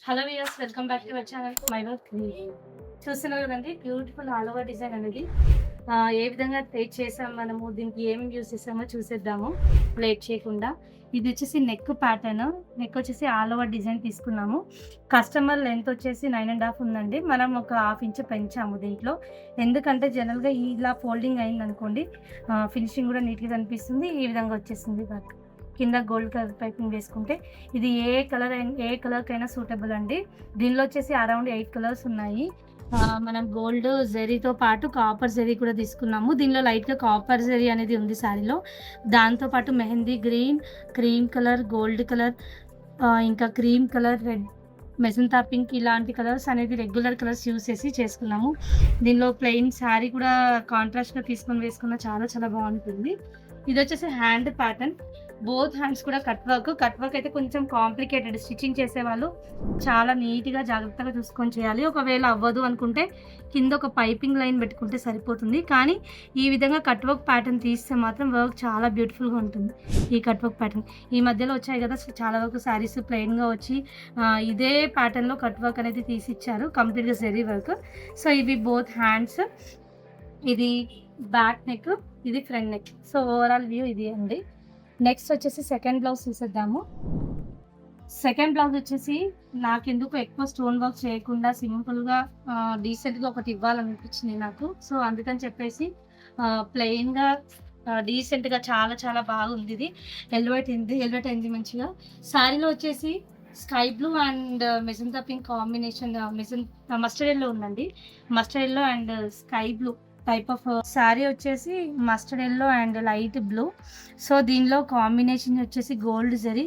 Hello viewers, welcome back to our channel my work creation. చూస్తున్నారు కదండి, beautiful all over design అనేది ఏ విధంగా plate చేసాం, మనము దీనికి ఏమేమి యూస్ చేసామో చూసేద్దాము ప్లేట్ చేయకుండా. ఇది వచ్చేసి నెక్ ప్యాటర్న్. నెక్ వచ్చేసి ఆల్ ఓవర్ డిజైన్ తీసుకున్నాము. కస్టమర్ లెంత్ వచ్చేసి 9.5 ఉందండి. మనం ఒక హాఫ్ ఇంచ్ పెంచాము దీంట్లో. ఎందుకంటే జనరల్గా ఇలా ఫోల్డింగ్ అయింది అనుకోండి, ఫినిషింగ్ కూడా నీట్గా కనిపిస్తుంది. ఈ విధంగా వచ్చేసింది వర్క్. కింద గోల్డ్ కలర్ పైపింగ్ వేసుకుంటే ఇది ఏ కలర్కైనా సూటబుల్ అండి. దీనిలో వచ్చేసి అరౌండ్ 8 కలర్స్ ఉన్నాయి. మనం గోల్డ్ జెరీతో పాటు కాపర్ జెరీ కూడా తీసుకున్నాము. దీనిలో లైట్గా కాపర్ జెరీ అనేది ఉంది శారీలో. దాంతోపాటు mehndi green, cream colour, gold colour, ఇంకా cream colour, red, magenta pink, ఇలాంటి కలర్స్ అనేది రెగ్యులర్ కలర్స్ యూస్ చేసి చేసుకున్నాము. దీనిలో ప్లెయిన్ శారీ కూడా కాంట్రాస్ట్గా తీసుకొని వేసుకున్న చాలా చాలా బాగుంటుంది. ఇది వచ్చేసి హ్యాండ్ ప్యాటర్న్. బోత్ హ్యాండ్స్ కూడా కట్ వర్క్ అయితే కొంచెం కాంప్లికేటెడ్. స్టిచ్చింగ్ చేసేవాళ్ళు చాలా నీట్గా జాగ్రత్తగా చూసుకొని చేయాలి. ఒకవేళ అవ్వదు అనుకుంటే కింద ఒక పైపింగ్ లైన్ పెట్టుకుంటే సరిపోతుంది. కానీ ఈ విధంగా కట్ వర్క్ ప్యాటర్న్ తీస్తే మాత్రం వర్క్ చాలా బ్యూటిఫుల్గా ఉంటుంది. ఈ కట్ వర్క్ ప్యాటర్న్ ఈ మధ్యలో వచ్చాయి కదా, చాలా వరకు శారీస్ ప్లెయిన్గా వచ్చి ఇదే ప్యాటర్న్లో కట్ వర్క్ అనేది తీసిచ్చారు, కంప్లీట్గా జెరీ వర్క్. సో ఇవి బోత్ హ్యాండ్స్. ఇది బ్యాక్ నెక్, ఇది front neck. So overall view ఇది అండి. నెక్స్ట్ వచ్చేసి సెకండ్ బ్లౌజ్ చూసేద్దాము. సెకండ్ బ్లౌజ్ వచ్చేసి నాకెందుకు ఎక్కువ స్టోన్ వర్క్ చేయకుండా సింపుల్గా డీసెంట్గా ఒకటి ఇవ్వాలనిపించింది నాకు. సో అందుకని చెప్పేసి ప్లెయిన్గా డీసెంట్గా చాలా చాలా బాగుంది. ఇది ఎలివేట్ అయింది మంచిగా. శారీలో వచ్చేసి sky blue and magenta pink combination, mustard yellow ఉందండి. Mustard yellow and sky blue type of sari వచ్చేసి mustard yellow and light blue. So దీనిలో కాంబినేషన్ వచ్చేసి గోల్డ్ జరీ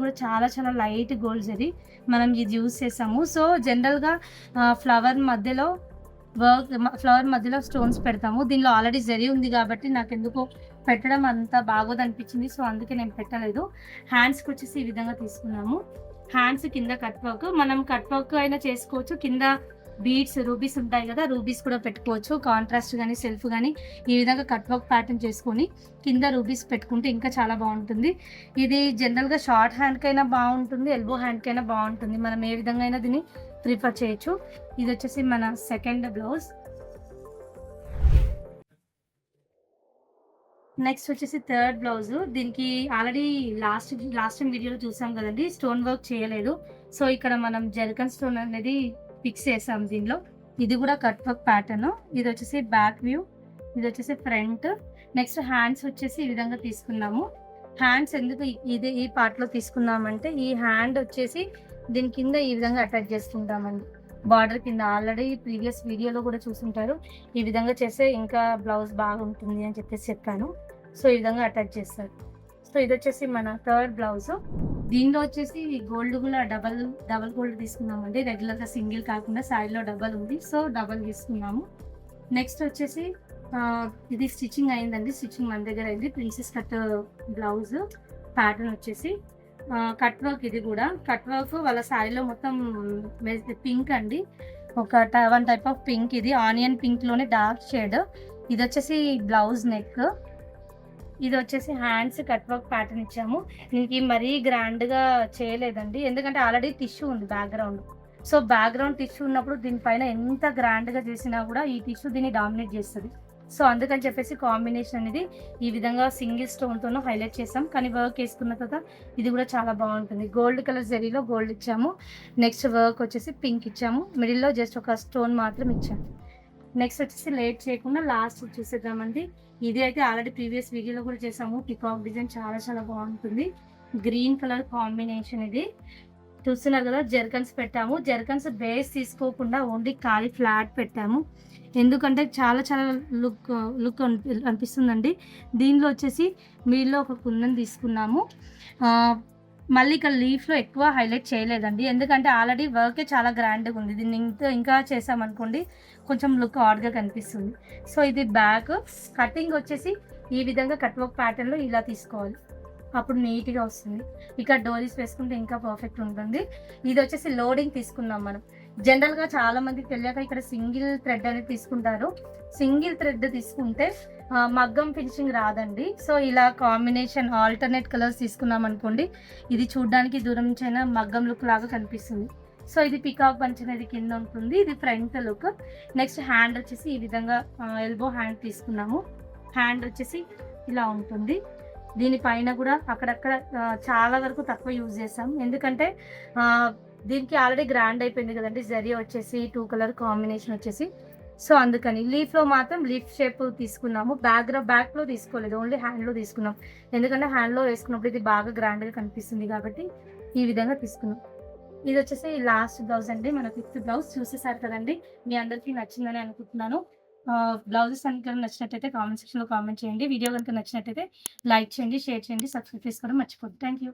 కూడా చాలా చాలా లైట్ గోల్డ్ జరీ మనం ఇది యూజ్ చేసాము. సో జనరల్గా ఫ్లవర్ మధ్యలో స్టోన్స్ పెడతాము. దీనిలో ఆల్రెడీ జరీ ఉంది కాబట్టి నాకు ఎందుకో పెట్టడం అంత బాగోదు అనిపించింది. సో అందుకే నేను పెట్టలేదు. హ్యాండ్స్కి వచ్చేసి ఈ విధంగా తీసుకున్నాము. హ్యాండ్స్ కింద కట్ వర్క్, మనం కట్ వర్క్ అయినా చేసుకోవచ్చు. కింద బీడ్స్, రూబీస్ ఉంటాయి కదా, రూబీస్ కూడా పెట్టుకోవచ్చు. కాంట్రాస్ట్ కానీ సెల్ఫ్ కానీ ఈ విధంగా కట్ వర్క్ ప్యాటర్న్ చేసుకొని కింద రూబీస్ పెట్టుకుంటే ఇంకా చాలా బాగుంటుంది. ఇది జనరల్గా షార్ట్ హ్యాండ్కైనా బాగుంటుంది, ఎల్బో హ్యాండ్కైనా బాగుంటుంది. మనం ఏ విధంగా అయినా దీన్ని ప్రిఫర్ చేయొచ్చు. ఇది వచ్చేసి మన సెకండ్ బ్లౌజ్. నెక్స్ట్ వచ్చేసి థర్డ్ బ్లౌజ్. దీనికి ఆల్రెడీ లాస్ట్ టైం వీడియోలో చూసాం కదండి, స్టోన్ వర్క్ చేయలేదు. సో ఇక్కడ మనం జర్కన్ స్టోన్ అనేది ఫిక్స్ చేసాం దీనిలో. ఇది కూడా కట్ వర్క్ ప్యాటర్న్. ఇది వచ్చేసి బ్యాక్ వ్యూ, ఇది వచ్చేసి ఫ్రంట్. నెక్స్ట్ హ్యాండ్స్ వచ్చేసి ఈ విధంగా తీసుకున్నాము. హ్యాండ్స్ ఎందుకు ఈ పార్ట్లో తీసుకున్నామంటే, ఈ హ్యాండ్ వచ్చేసి దీని కింద ఈ విధంగా అటాచ్ చేసుకుంటామండి, బార్డర్ కింద. ఆల్రెడీ ప్రీవియస్ వీడియోలో కూడా చూసుంటారు. ఈ విధంగా చేస్తే ఇంకా బ్లౌజ్ బాగుంటుంది అని చెప్పాను. సో ఈ విధంగా అటాచ్ చేస్తారు. సో ఇది వచ్చేసి మన థర్డ్ బ్లౌజ్. దీనిలో వచ్చేసి గోల్డ్ కూడా డబల్ గోల్డ్ తీసుకున్నామండి. రెగ్యులర్గా సింగిల్ కాకుండా శారీలో డబల్ ఉంది, సో డబల్ తీసుకున్నాము. నెక్స్ట్ వచ్చేసి ఇది స్టిచ్చింగ్ అయిందండి. స్టిచ్చింగ్ మన దగ్గర అయింది. ప్రిన్సెస్ కట్ బ్లౌజ్ ప్యాటర్న్ వచ్చేసి కట్ వర్క్. ఇది కూడా కట్ వర్క్ వాళ్ళ శారీలో మొత్తం పింక్ అండి, వన్ టైప్ ఆఫ్ పింక్. ఇది ఆనియన్ పింక్లోనే డార్క్ షేడ్. ఇది వచ్చేసి బ్లౌజ్ నెక్. ఇది వచ్చేసి హ్యాండ్స్ కట్ వర్క్ ప్యాటర్న్ ఇచ్చాము. దీనికి మరీ గ్రాండ్గా చేయలేదండి, ఎందుకంటే ఆల్రెడీ టిష్యూ ఉంది బ్యాక్గ్రౌండ్. సో బ్యాక్గ్రౌండ్ టిష్యూ ఉన్నప్పుడు దీనిపైన ఎంత గ్రాండ్గా చేసినా కూడా ఈ టిష్యూ దీన్ని డామినేట్ చేస్తుంది. సో అందుకని చెప్పేసి కాంబినేషన్ అనేది ఈ విధంగా సింగిల్ స్టోన్తోనూ హైలైట్ చేసాం. కానీ వర్క్ వేసుకున్న తర్వాత ఇది కూడా చాలా బాగుంటుంది. గోల్డ్ కలర్ జరీలో గోల్డ్ ఇచ్చాము. నెక్స్ట్ వర్క్ వచ్చేసి పింక్ ఇచ్చాము. మిడిల్లో జస్ట్ ఒక స్టోన్ మాత్రం ఇచ్చాము. నెక్స్ట్ వచ్చేసి లేట్ చేయకుండా లాస్ట్ చూసేద్దామండి. ఇది అయితే ఆల్రెడీ ప్రీవియస్ వీడియోలో కూడా చేసాము. పికాక్ డిజైన్ చాలా చాలా బాగుంటుంది. Green colour combination. ఇది చూస్తున్నారు కదా, జర్కన్స్ పెట్టాము. జర్కన్స్ బేస్ తీసుకోకుండా ఓన్లీ ఖాళీ ఫ్లాట్ పెట్టాము. ఎందుకంటే చాలా చాలా లుక్ అనిపిస్తుందండి. దీనిలో వచ్చేసి మీలో ఒక కుందన్ తీసుకున్నాము. మళ్ళీ ఇక్కడ లీఫ్లో ఎక్కువ హైలైట్ చేయలేదండి, ఎందుకంటే ఆల్రెడీ వర్కే చాలా గ్రాండ్గా ఉంది. దీన్ని ఇంకా చేసామనుకోండి కొంచెం లుక్ ఆడ్గా కనిపిస్తుంది. సో ఇది బ్యాక్. కటింగ్ వచ్చేసి ఈ విధంగా కట్ వర్క్ ప్యాటర్న్లో ఇలా తీసుకోవాలి. అప్పుడు నీట్గా వస్తుంది. ఇక్కడ డోరీస్ వేసుకుంటే ఇంకా పర్ఫెక్ట్ ఉంటుంది. ఇది వచ్చేసి లోడింగ్ తీసుకున్నాం మనం. జనరల్గా చాలా మందికి తెలియక ఇక్కడ సింగిల్ థ్రెడ్ అనేది తీసుకుంటారు. సింగిల్ థ్రెడ్ తీసుకుంటే మగ్గం ఫినిషింగ్ రాదండి. సో ఇలా కాంబినేషన్ ఆల్టర్నేట్ కలర్స్ తీసుకున్నాం అనుకోండి, ఇది చూడడానికి దూరం నుంచి అయినా మగ్గం లుక్ లాగా కనిపిస్తుంది. సో ఇది పికాక్ బంచ్ అనేది కింద ఉంటుంది, ఇది ఫ్రంట్ లుక్. నెక్స్ట్ హ్యాండ్ వచ్చేసి ఈ విధంగా ఎల్బో హ్యాండ్ తీసుకున్నాము. హ్యాండ్ వచ్చేసి ఇలా ఉంటుంది. దీనిపైన కూడా అక్కడక్కడ చాలా వరకు తక్కువ యూజ్ చేసాం, ఎందుకంటే దీనికి ఆల్రెడీ గ్రాండ్ అయిపోయింది కదండి. జరీ వచ్చేసి 2 కలర్ కాంబినేషన్ వచ్చేసి, సో అందుకని లీఫ్లో మాత్రం లీఫ్ షేప్ తీసుకున్నాము. బ్యాక్లో తీసుకోలేదు, ఓన్లీ హ్యాండ్లో తీసుకున్నాం. ఎందుకంటే హ్యాండ్లో వేసుకున్నప్పుడు ఇది బాగా గ్రాండ్గా కనిపిస్తుంది కాబట్టి ఈ విధంగా తీసుకున్నాం. ఇది వచ్చేసి లాస్ట్ బ్లౌజ్ అండి, మన 5th బ్లౌజ్. చూసేసారు కదండి, మీ అందరికీ నచ్చిందని అనుకుంటున్నాను. బ్లౌజెస్ కనుక నచ్చినట్టయితే కామెంట్ సెక్షన్లో కామెంట్ చేయండి. వీడియో కనుక నచ్చినట్టయితే లైక్ చేయండి, షేర్ చేయండి, సబ్స్క్రైబ్ చేసుకోవడం మర్చిపోద్దు. Thank you.